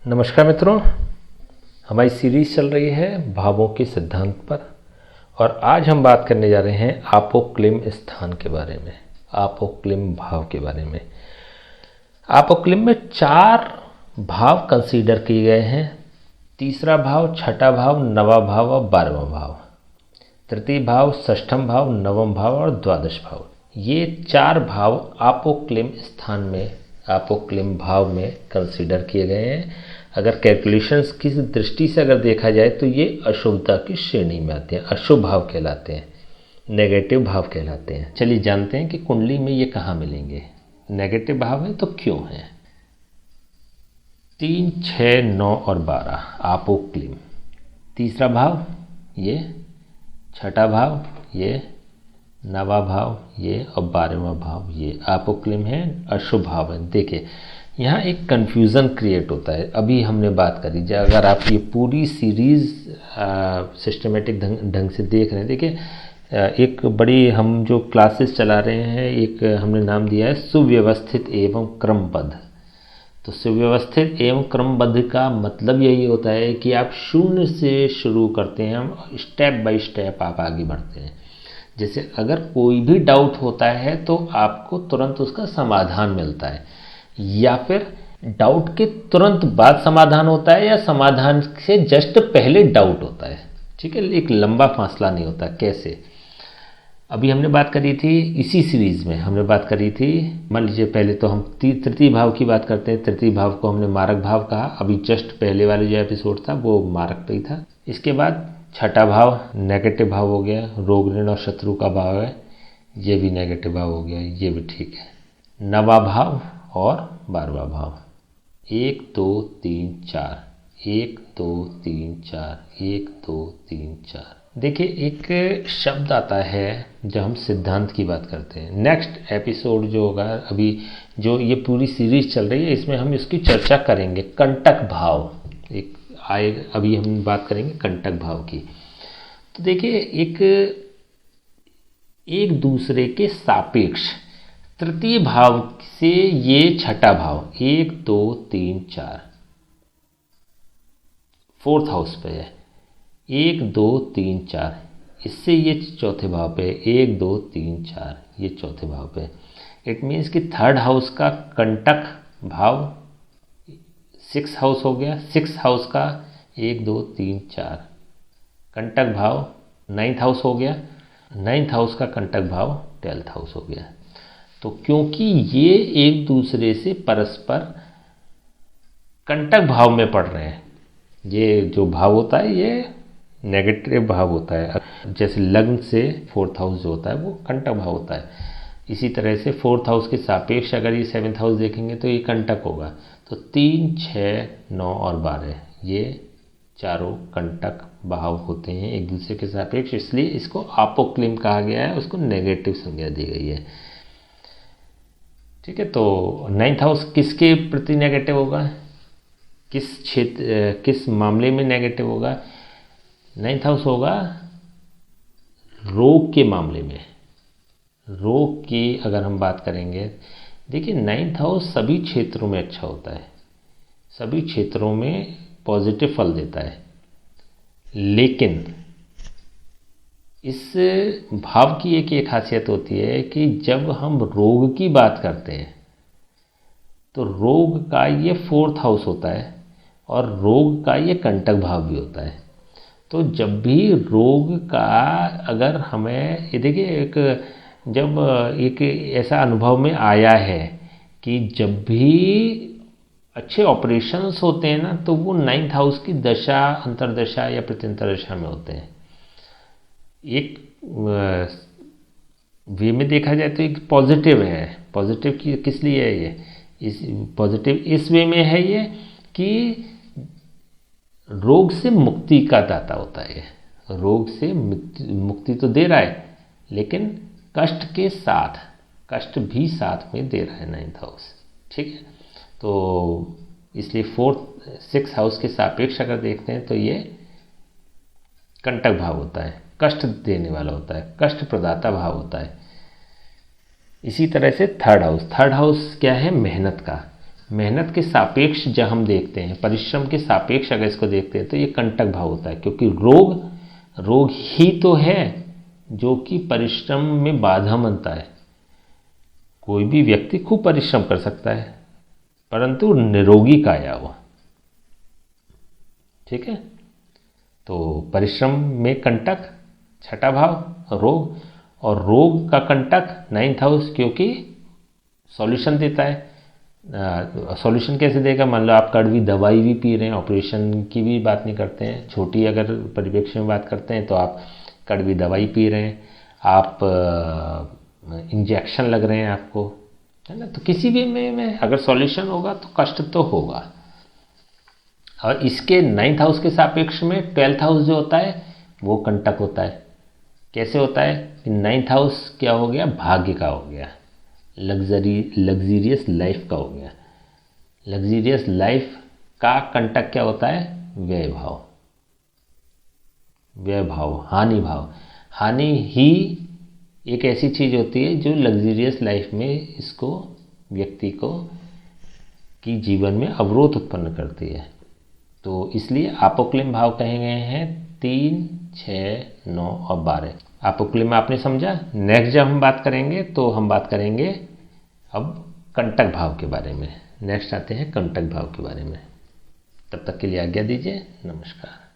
नमस्कार मित्रों, हमारी सीरीज चल रही है भावों के सिद्धांत पर और आज हम बात करने जा रहे हैं आपोक्लिम स्थान के बारे में, आपोक्लिम भाव के बारे में। आपोक्लिम में 4 भाव कंसीडर किए गए हैं। तीसरा भाव, छठा भाव, नवा भाव और 12वां भाव, तृतीय भाव, षष्ठम भाव, नवम भाव और द्वादश भाव। ये 4 भाव आपोक्लिम स्थान में, आपोक्लिम भाव में कंसीडर किए गए हैं। अगर कैलकुलेशंस की दृष्टि से अगर देखा जाए तो ये अशुभता की श्रेणी में आते हैं, अशुभ भाव कहलाते हैं, नेगेटिव भाव कहलाते हैं। चलिए जानते हैं कि कुंडली में ये कहाँ मिलेंगे। नेगेटिव भाव है तो क्यों है। 3, 6, 9 और 12 आपोक्लिम। तीसरा भाव ये, छठा भाव ये, नवा भाव ये और 12वां भाव ये आपोक्लिम है, अशुभ भाव है। देखिए यहाँ एक कन्फ्यूज़न क्रिएट होता है। अभी हमने बात करी, अगर आप ये पूरी सीरीज़ सिस्टमेटिक ढंग से देख रहे हैं, देखिए एक बड़ी हम जो क्लासेस चला रहे हैं, एक हमने नाम दिया है सुव्यवस्थित एवं क्रमबद्ध। तो सुव्यवस्थित एवं क्रमबद्ध का मतलब यही होता है कि आप शून्य से शुरू करते हैं, हम स्टेप बाय स्टेप आप आगे बढ़ते हैं। जैसे अगर कोई भी डाउट होता है तो आपको तुरंत उसका समाधान मिलता है, या फिर डाउट के तुरंत बाद समाधान होता है, या समाधान से जस्ट पहले डाउट होता है। ठीक है, एक लंबा फासला नहीं होता। कैसे? अभी हमने बात करी थी, इसी सीरीज में हमने बात करी थी, मान लीजिए पहले तो हम तृतीय भाव की बात करते हैं। तृतीय भाव को हमने मारक भाव कहा। अभी जस्ट पहले वाले जो एपिसोड था वो मारक पे ही था। इसके बाद छठा भाव नेगेटिव भाव हो गया, रोग ऋण और शत्रु का भाव है, ये भी नेगेटिव भाव हो गया, ये भी ठीक है। नवा भाव और 12वां भाव, 1 2 3 4, 1 2 3 4, 1 2 3 4। देखिए एक शब्द आता है जब हम सिद्धांत की बात करते हैं। नेक्स्ट एपिसोड जो होगा, अभी जो ये पूरी सीरीज चल रही है इसमें हम इसकी चर्चा करेंगे। कंटक भाव एक आए, अभी हम बात करेंगे कंटक भाव की। तो देखिए एक दूसरे के सापेक्ष तृतीय भाव से ये छठा भाव 1 2 3 4 फोर्थ हाउस पे है, 1 2 3 4, इससे ये चौथे भाव पे 1 2 3 4, ये चौथे भाव पे। इट मीन्स कि थर्ड हाउस का कंटक भाव 6 हाउस हो गया, 6 हाउस का 1 2 3 4 कंटक भाव 9th हाउस हो गया, 9th हाउस का कंटक भाव 12th हाउस हो गया। तो क्योंकि ये एक दूसरे से परस्पर कंटक भाव में पड़ रहे हैं, ये जो भाव होता है ये नेगेटिव भाव होता है। जैसे लग्न से 4th हाउस जो होता है वो कंटक भाव होता है, इसी तरह से 4th हाउस के सापेक्ष अगर ये 7th हाउस देखेंगे तो ये कंटक होगा। तो 3, 6, 9 और 12 ये चारों कंटक भाव होते हैं एक दूसरे के सापेक्ष, इसलिए इसको आपोक्लिम कहा गया है, उसको नेगेटिव संज्ञा दी गई है। ठीक है, तो 9th हाउस किसके प्रति नेगेटिव होगा, किस क्षेत्र, किस मामले में नेगेटिव होगा? 9th हाउस होगा रोग के मामले में। रोग की अगर हम बात करेंगे, देखिए 9th हाउस सभी क्षेत्रों में अच्छा होता है, सभी क्षेत्रों में पॉजिटिव फल देता है, लेकिन इस भाव की एक ये खासियत होती है कि जब हम रोग की बात करते हैं तो रोग का ये 4th हाउस होता है और रोग का ये कंटक भाव भी होता है। तो जब भी रोग का अगर हमें, ये देखिए जब एक ऐसा अनुभव में आया है कि जब भी अच्छे ऑपरेशंस होते हैं ना तो वो 9th हाउस की दशा, अंतरदशा या प्रत्यंतर दशा में होते हैं। एक वे में देखा जाए तो एक पॉजिटिव है। पॉजिटिव की किस लिए है ये? इस पॉजिटिव इस वे में है ये कि रोग से मुक्ति का दाता होता है। रोग से मुक्ति तो दे रहा है, लेकिन कष्ट के साथ, कष्ट भी साथ में दे रहा है 9th हाउस। ठीक है, तो इसलिए 6th हाउस के सापेक्ष अगर देखते हैं तो ये कंटक भाव होता है, कष्ट देने वाला होता है, कष्ट प्रदाता भाव होता है। इसी तरह से थर्ड हाउस क्या है? मेहनत का। मेहनत के सापेक्ष जब हम देखते हैं, परिश्रम के सापेक्ष अगर इसको देखते हैं तो ये कंटक भाव होता है, क्योंकि रोग ही तो है जो कि परिश्रम में बाधा बनता है। कोई भी व्यक्ति खूब परिश्रम कर सकता है परंतु निरोगी काया हो, ठीक है। तो परिश्रम में कंटक, छठा भाव रोग, और रोग का कंटक 9th हाउस, क्योंकि सॉल्यूशन देता है। सॉल्यूशन कैसे देगा? मान लो आप कड़वी दवाई भी पी रहे हैं, ऑपरेशन की भी बात नहीं करते हैं, छोटी अगर परिप्रेक्ष्य में बात करते हैं तो आप कड़वी दवाई पी रहे हैं, आप इंजेक्शन लग रहे हैं आपको, है ना। तो किसी भी में अगर सॉल्यूशन होगा तो कष्ट तो होगा। और इसके 9th हाउस के सापेक्ष में 12th हाउस जो होता है वो कंटक होता है। कैसे होता है? 9th हाउस क्या हो गया? भाग्य का हो गया, लग्जरियस लाइफ का हो गया। लग्जरियस लाइफ का कंटक क्या होता है? व्यय भाव, हानि भाव। हानि ही एक ऐसी चीज होती है जो लग्जरियस लाइफ में इसको, व्यक्ति को की जीवन में अवरोध उत्पन्न करती है। तो इसलिए आपोक्लिम भाव कहे गए हैं 3, 6, 9 और 12। आपोक्लिम आपने समझा। नेक्स्ट जब हम बात करेंगे तो हम बात करेंगे अब कंटक भाव के बारे में। नेक्स्ट आते हैं कंटक भाव के बारे में। तब तक के लिए आज्ञा दीजिए। नमस्कार।